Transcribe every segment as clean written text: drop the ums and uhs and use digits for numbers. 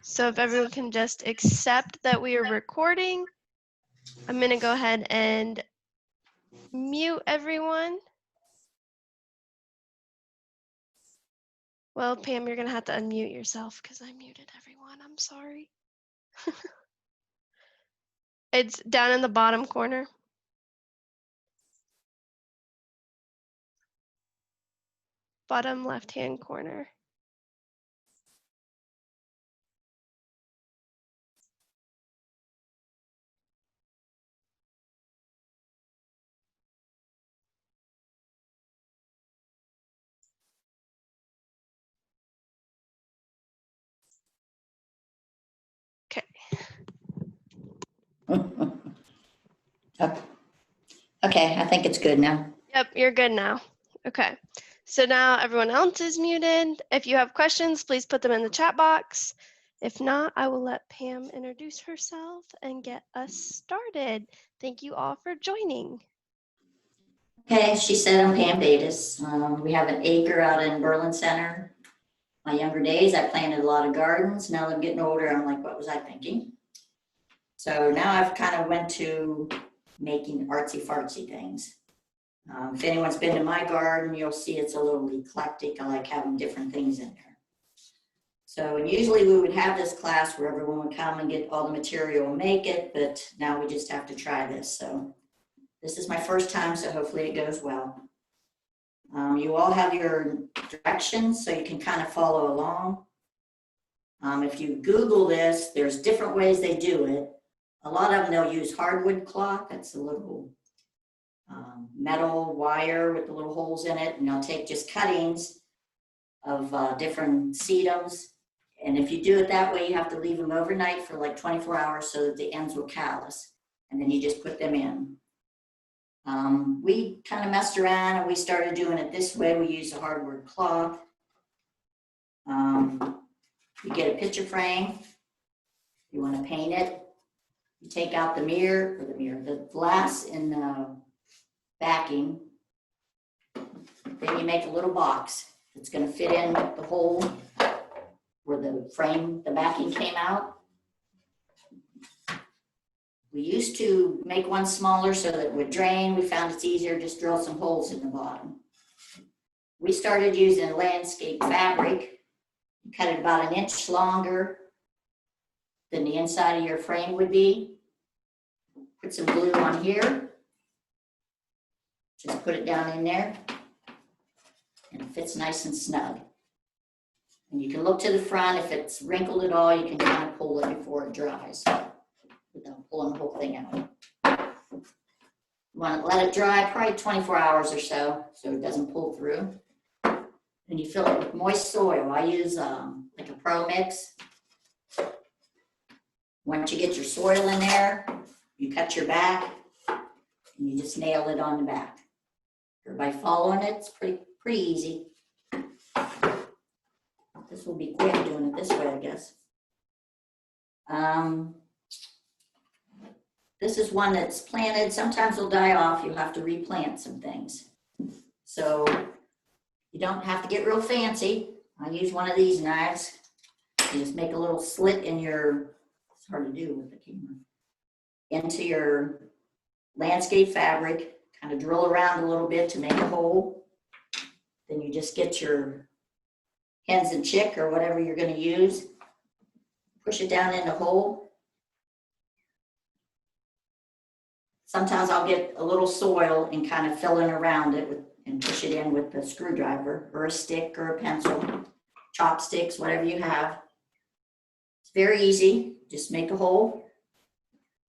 So if everyone can just accept that we are recording, I'm going to go ahead and mute everyone. Well, Pam, you're going to have to unmute yourself because I muted everyone. I'm sorry. It's down in the bottom corner. Bottom left-hand corner. Okay, I think it's good now. Yep, you're good now. Okay, so now everyone else is muted. If you have questions, please put them in the chat box. If not, I will let Pam introduce herself and get us started. Thank you all for joining. Okay, she said I'm Pam Baytos. We have an acre out in Berlin Center. My younger days, I planted a lot of gardens. Now that I'm getting older, I'm like, what was I thinking? So now I've kind of went to making artsy-fartsy things. If anyone's been to my garden, you'll see it's a little eclectic. I like having different things in there. So usually we would have this class where everyone would come and get all the material and make it, but now we just have to try this. So this is my first time, so hopefully it goes well. You all have your directions, so you can kind of follow along. If you Google this, there's different ways they do it. A lot of them, they'll use hardwood cloth. That's a little metal wire with the little holes in it, and they'll take just cuttings of different sedums. And if you do it that way, you have to leave them overnight for like 24 hours so that the ends will callus, and then you just put them in. We kind of messed around and we started doing it this way. We use a hardwood cloth. You get a picture frame. You want to paint it. You take out the the glass and the backing. Then you make a little box that's going to fit in the hole where the backing came out. We used to make one smaller so that it would drain. We found it's easier, just drill some holes in the bottom. We started using landscape fabric. You cut it about 1 inch longer than the inside of your frame would be. Put some glue on here. Just put it down in there. And it fits nice and snug. And you can look to the front. If it's wrinkled at all, you can kind of pull it before it dries without pulling the whole thing out. You want to let it dry probably 24 hours or so it doesn't pull through. And you fill it with moist soil. I use like a Pro Mix. Once you get your soil in there, you cut your back and you just nail it on the back. Everybody following it? It's pretty easy. This will be quick doing it this way, I guess. This is one that's planted. Sometimes it'll die off. You'll have to replant some things. So you don't have to get real fancy. I use one of these knives. You just make a little slit in it's hard to do with the camera, into your landscape fabric, kind of drill around a little bit to make a hole. Then you just get your hens and chick or whatever you're going to use, push it down in the hole. Sometimes I'll get a little soil and kind of fill in around it and push it in with the screwdriver or a stick or a pencil, chopsticks, whatever you have. It's very easy. Just make a hole.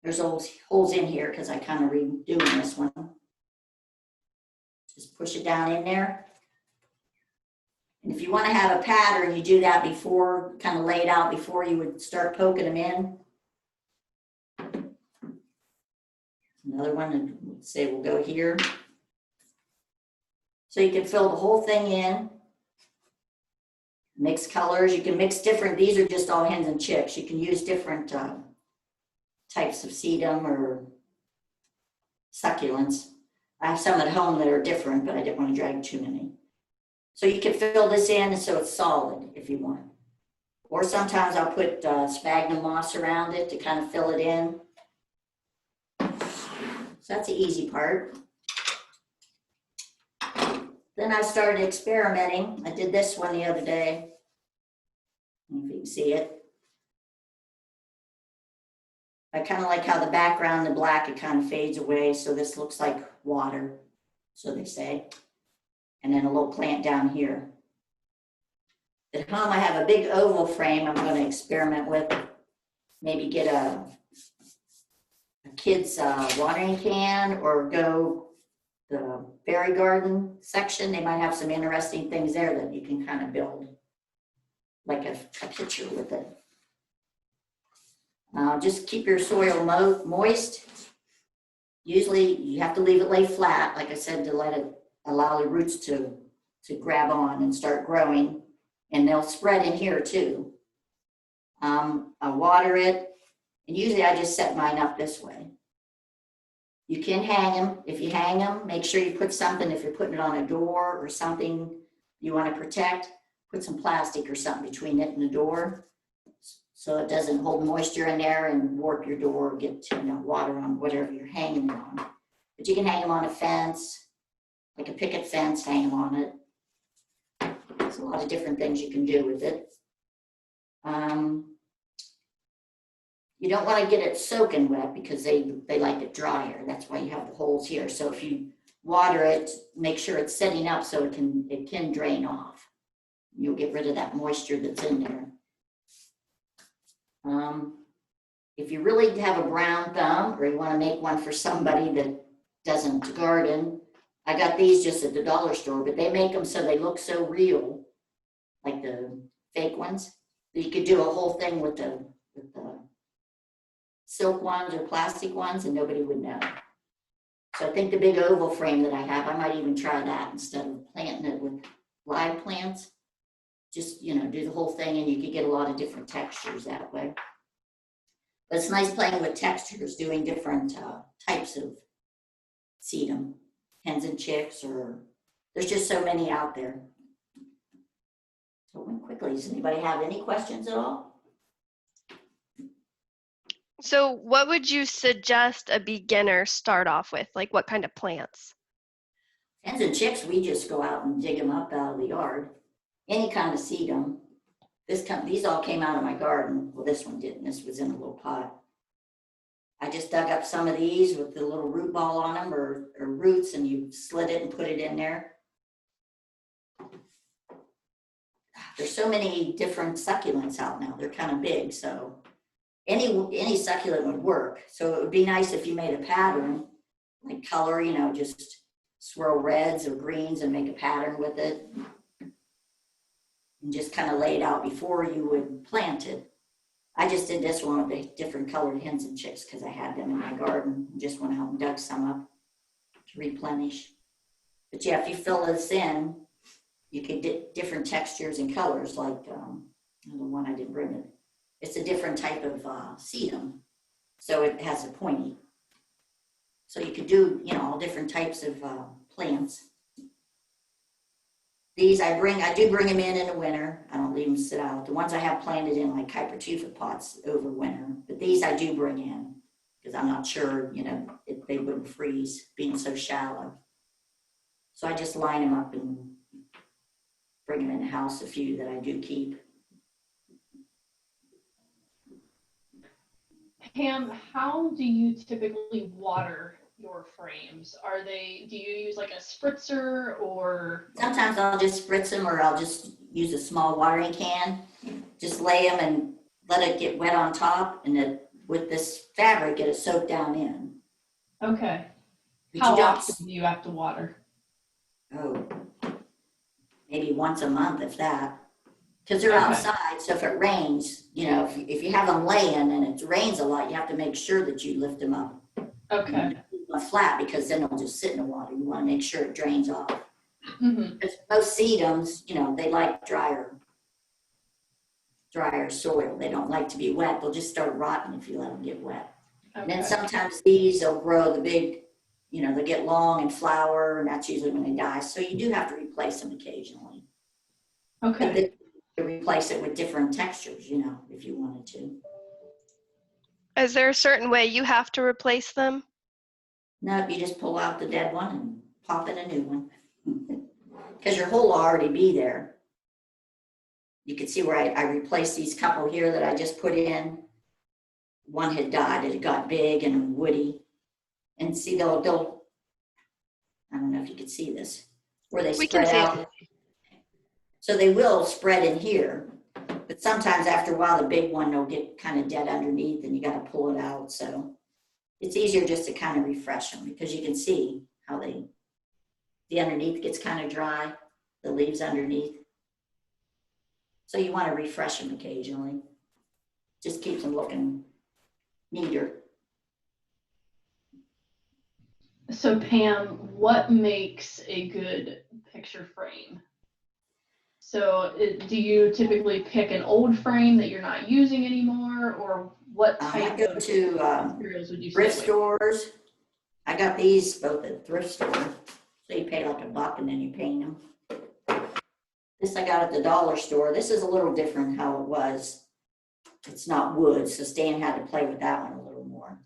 There's holes in here because I kind of redoing this one. Just push it down in there. And if you want to have a pattern, you do that before, kind of lay it out before you would start poking them in. Another one, and say we'll go here. So you can fill the whole thing in. Mix colors. You can mix different, these are just all hens and chicks. You can use different types of sedum or succulents. I have some at home that are different, but I didn't want to drag too many. So you can fill this in so it's solid if you want. Or sometimes I'll put sphagnum moss around it to kind of fill it in. So that's the easy part. Then I started experimenting. I did this one the other day. I don't know if you can see it. I kind of like how the background, the black, it kind of fades away. So this looks like water, so they say. And then a little plant down here. At home, I have a big oval frame I'm going to experiment with. Maybe get a kid's watering can or go the berry garden section. They might have some interesting things there that you can kind of build like a picture with it. Just keep your soil moist. Usually you have to leave it lay flat, like I said, to let it allow the roots to grab on and start growing. And they'll spread in here too. I water it, and usually I just set mine up this way. You can hang them. If you hang them, make sure you put something, if you're putting it on a door or something you want to protect, put some plastic or something between it and the door so it doesn't hold moisture in there and warp your door or get water on whatever you're hanging it on. But you can hang them on a fence, like a picket fence, hang them on it. There's a lot of different things you can do with it. You don't want to get it soaking wet because they like it drier. That's why you have the holes here. So if you water it, make sure it's setting up so it can drain off. You'll get rid of that moisture that's in there. If you really have a brown thumb or you want to make one for somebody that doesn't garden, I got these just at the dollar store, but they make them so they look so real, like the fake ones. You could do a whole thing with the silk ones or plastic ones and nobody would know. So I think the big oval frame that I have, I might even try that instead of planting it with live plants. Just, do the whole thing and you could get a lot of different textures that way. But it's nice playing with textures, doing different types of sedum, hens and chicks, or there's just so many out there. So it went quickly. Does anybody have any questions at all? So what would you suggest a beginner start off with? Like what kind of plants? Hens and chicks, we just go out and dig them up out of the yard. Any kind of sedum. These all came out of my garden. Well, this one didn't. This was in a little pot. I just dug up some of these with the little root ball on them or roots, and you slit it and put it in there. There's so many different succulents out now. They're kind of big, so any succulent would work. So it would be nice if you made a pattern, like color, just swirl reds or greens and make a pattern with it. And just kind of lay it out before you would plant it. I just did this one with the different colored hens and chicks because I had them in my garden. Just went out and dug some up to replenish. But yeah, if you fill this in, you could get different textures and colors, like the one I didn't bring it. It's a different type of sedum, so it has a pointy. So you could do, all different types of plants. These I do bring them in the winter. I don't leave them sit out. The ones I have planted in like hypertufa pots over winter, but these I do bring in because I'm not sure, if they wouldn't freeze being so shallow. So I just line them up and bring them in the house, a few that I do keep. Pam, how do you typically water your frames? Do you use like a spritzer or? Sometimes I'll just spritz them or I'll just use a small watering can. Just lay them and let it get wet on top, and with this fabric, get it soaked down in. Okay. But How often do you have to water? Oh, maybe once a month, if that. Because they're outside, so if it rains, if you have them laying and it rains a lot, you have to make sure that you lift them up. Okay. Flat, because then they'll just sit in the water. You want to make sure it drains off. Mm-hmm. Because most sedums, they like drier soil. They don't like to be wet. They'll just start rotting if you let them get wet. Okay. And then sometimes these will grow the big, you know, they get long and flower, and that's usually when they die. So you do have to replace them occasionally. Okay. But to replace it with different textures, you know, if you wanted to. Is there a certain way you have to replace them? No, you just pull out the dead one and pop in a new one. Because your hole will already be there. You can see where I replaced these couple here that I just put in. One had died, it got big and woody. And see, they'll, I don't know if you can see this, where they We can spread see it. out. So they will spread in here, but sometimes after a while, the big one will get kind of dead underneath and you got to pull it out. So it's easier just to kind of refresh them because you can see how the underneath gets kind of dry, the leaves underneath. So you want to refresh them occasionally. Just keeps them looking neater. So Pam, what makes a good picture frame? So do you typically pick an old frame that you're not using anymore, or what I type go of to materials would you thrift stay away stores. I got these both at thrift store. So you pay like $1 and then you paint them. This I got at the dollar store. This is a little different how it was. It's not wood, so Stan had to play with that one a little more.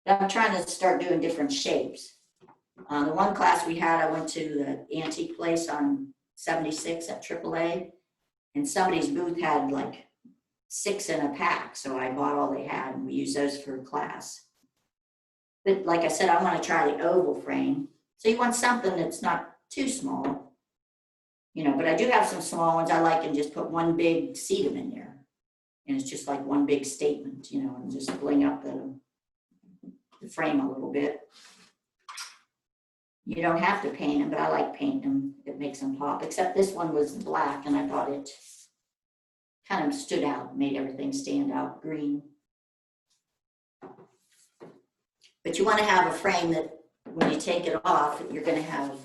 But I'm trying to start doing different shapes. The one class we had, I went to the antique place on 76 at AAA, and somebody's booth had like 6 in a pack, so I bought all they had, and we used those for class. But like I said, I want to try the oval frame. So you want something that's not too small, you know, but I do have some small ones I like and just put one big sedum in there. And it's just like one big statement, you know, and just bling up the frame a little bit. You don't have to paint them, but I like painting them. It makes them pop, except this one was black and I thought it kind of stood out, made everything stand out green. But you want to have a frame that when you take it off, you're going to have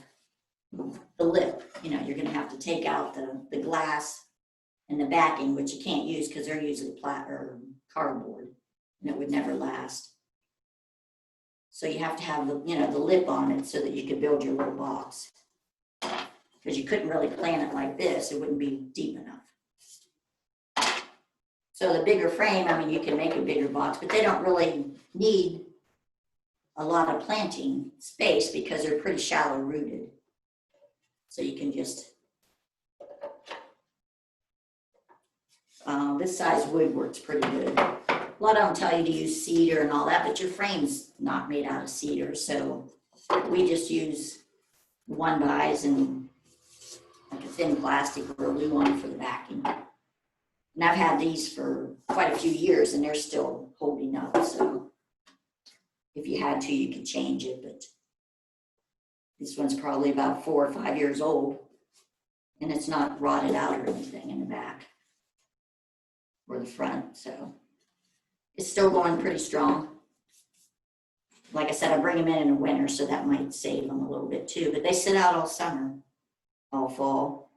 the lip, you know, you're going to have to take out the glass and the backing, which you can't use because they're usually or cardboard and it would never last. So you have to have the, you know, the lip on it so that you could build your little box. Because you couldn't really plan it like this, it wouldn't be deep enough. So the bigger frame, I mean, you can make a bigger box, but they don't really need a lot of planting space because they're pretty shallow rooted. So you can just, this size wood works pretty good. A lot of them tell you to use cedar and all that, but your frame's not made out of cedar. So we just use 1-bys and like a thin plastic or a glue on for the backing. And I've had these for quite a few years and they're still holding up. So if you had to, you could change it, but this one's probably about 4 or 5 years old and it's not rotted out or anything in the back or the front. So it's still going pretty strong. Like I said, I bring them in the winter, so that might save them a little bit too, but they sit out all summer, all fall.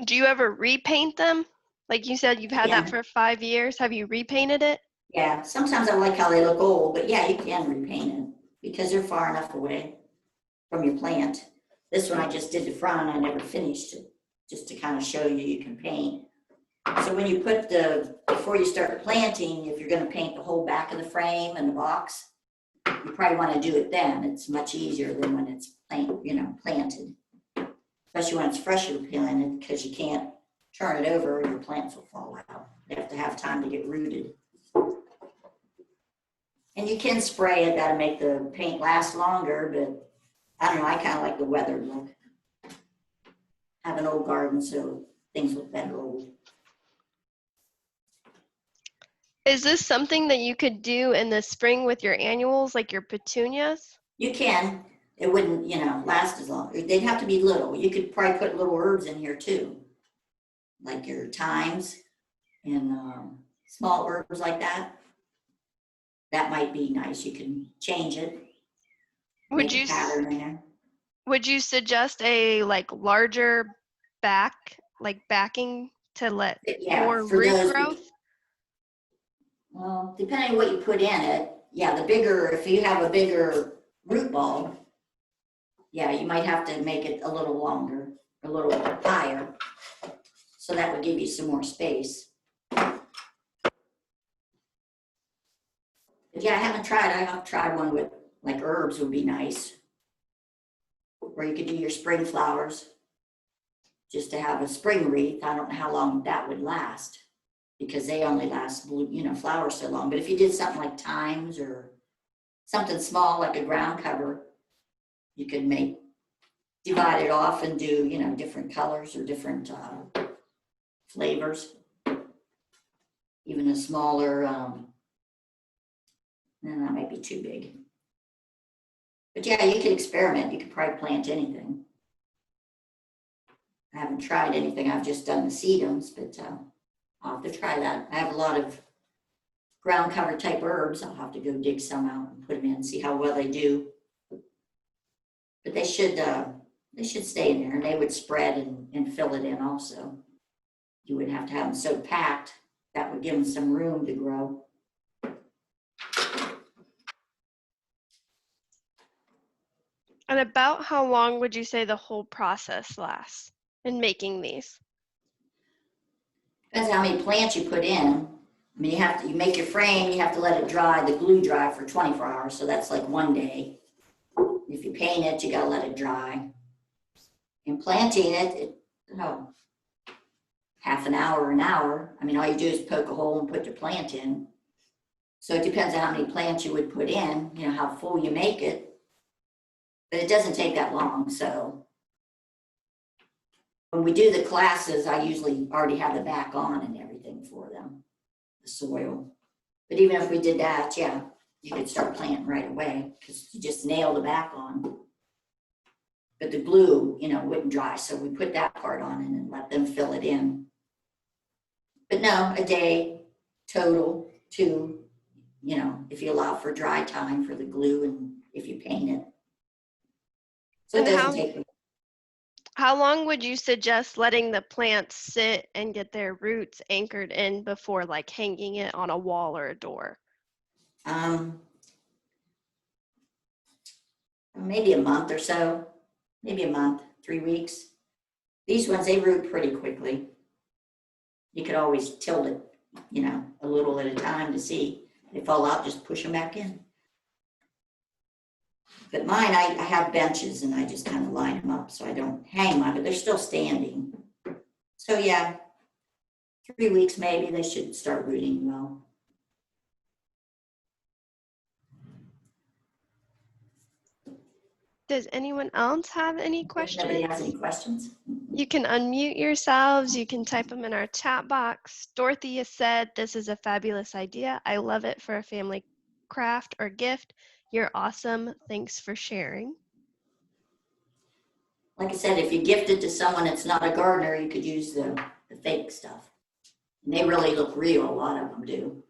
Do you ever repaint them? Like you said, you've had that for 5 years. Have you repainted it? Yeah, sometimes I like how they look old, but yeah, you can repaint it because they're far enough away from your plant. This one I just did the front, I never finished it, just to kind of show you can paint. So when you put before you start planting, if you're going to paint the whole back of the frame and the box, you probably want to do it then. It's much easier than when it's planted, especially when it's fresher planted, because you can't turn it over or your plants will fall out. They have to have time to get rooted. And you can spray it, that'll make the paint last longer, but I don't know, I kind of like the weathered look. I have an old garden, so things look better old. Is this something that you could do in the spring with your annuals, like your petunias? You can. It wouldn't, last as long. They'd have to be little. You could probably put little herbs in here too, like your thymes and small herbs like that. That might be nice. You can change it. Make a pattern in there. Would you suggest a larger backing to let more root growth? Well, depending on what you put in it, yeah, if you have a bigger root ball, yeah, you might have to make it a little longer, a little higher. So that would give you some more space. But yeah, I haven't tried. I have tried one with like herbs would be nice. Or you could do your spring flowers just to have a spring wreath. I don't know how long that would last because they only last, flowers so long. But if you did something like thymes or something small like a ground cover, you could divide it off and do, different colors or different flavors. Even a smaller, no, that might be too big. But yeah, you could experiment. You could probably plant anything. I haven't tried anything. I've just done the sedums, but I'll have to try that. I have a lot of ground cover type herbs. I'll have to go dig some out and put them in and see how well they do. But they should stay in there and they would spread and fill it in also. You wouldn't have to have them so packed. That would give them some room to grow. And about how long would you say the whole process lasts in making these? Depends how many plants you put in. I mean, you make your frame, you have to let it dry, the glue dry for 24 hours. So that's like one day. If you paint it, you gotta let it dry. In planting it, half an hour or an hour. I mean, all you do is poke a hole and put your plant in. So it depends on how many plants you would put in, how full you make it. But it doesn't take that long. So when we do the classes, I usually already have the back on and everything for them, the soil. But even if we did that, yeah, you could start planting right away because you just nail the back on. But the glue, wouldn't dry. So we put that part on and then let them fill it in. But no, a day total, 2, if you allow for dry time for the glue and if you paint it. So it doesn't take. How long would you suggest letting the plants sit and get their roots anchored in before like hanging it on a wall or a door? Maybe a month or so, maybe a month, 3 weeks. These ones, they root pretty quickly. You could always tilt it, a little at a time to see. They fall out, just push them back in. But mine, I have benches and I just kind of line them up so I don't hang them, but they're still standing. So yeah, 3 weeks maybe, they should start rooting well. Does anyone else have any questions? If nobody has any questions? You can unmute yourselves. You can type them in our chat box. Dorothy has said, this is a fabulous idea. I love it for a family craft or gift. You're awesome. Thanks for sharing. Like I said, if you gift it to someone that's not a gardener, you could use the fake stuff. And they really look real, a lot of them do.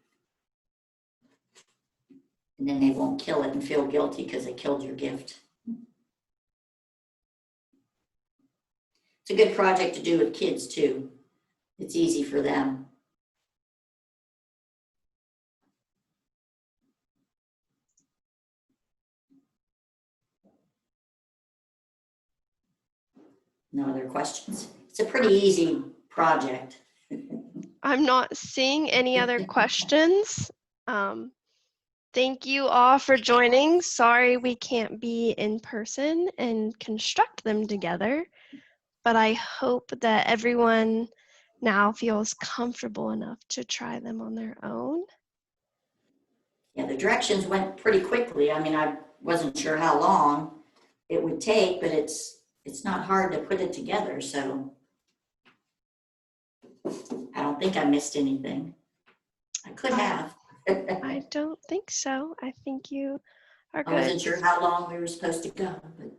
And then they won't kill it and feel guilty because they killed your gift. It's a good project to do with kids too. It's easy for them. No other questions? It's a pretty easy project. I'm not seeing any other questions. Thank you all for joining. Sorry we can't be in person and construct them together, but I hope that everyone now feels comfortable enough to try them on their own. Yeah, the directions went pretty quickly. I mean, I wasn't sure how long it would take, but it's not hard to put it together, so I don't think I missed anything. I could have. I don't think so. I think you are good. I wasn't sure how long we were supposed to go, but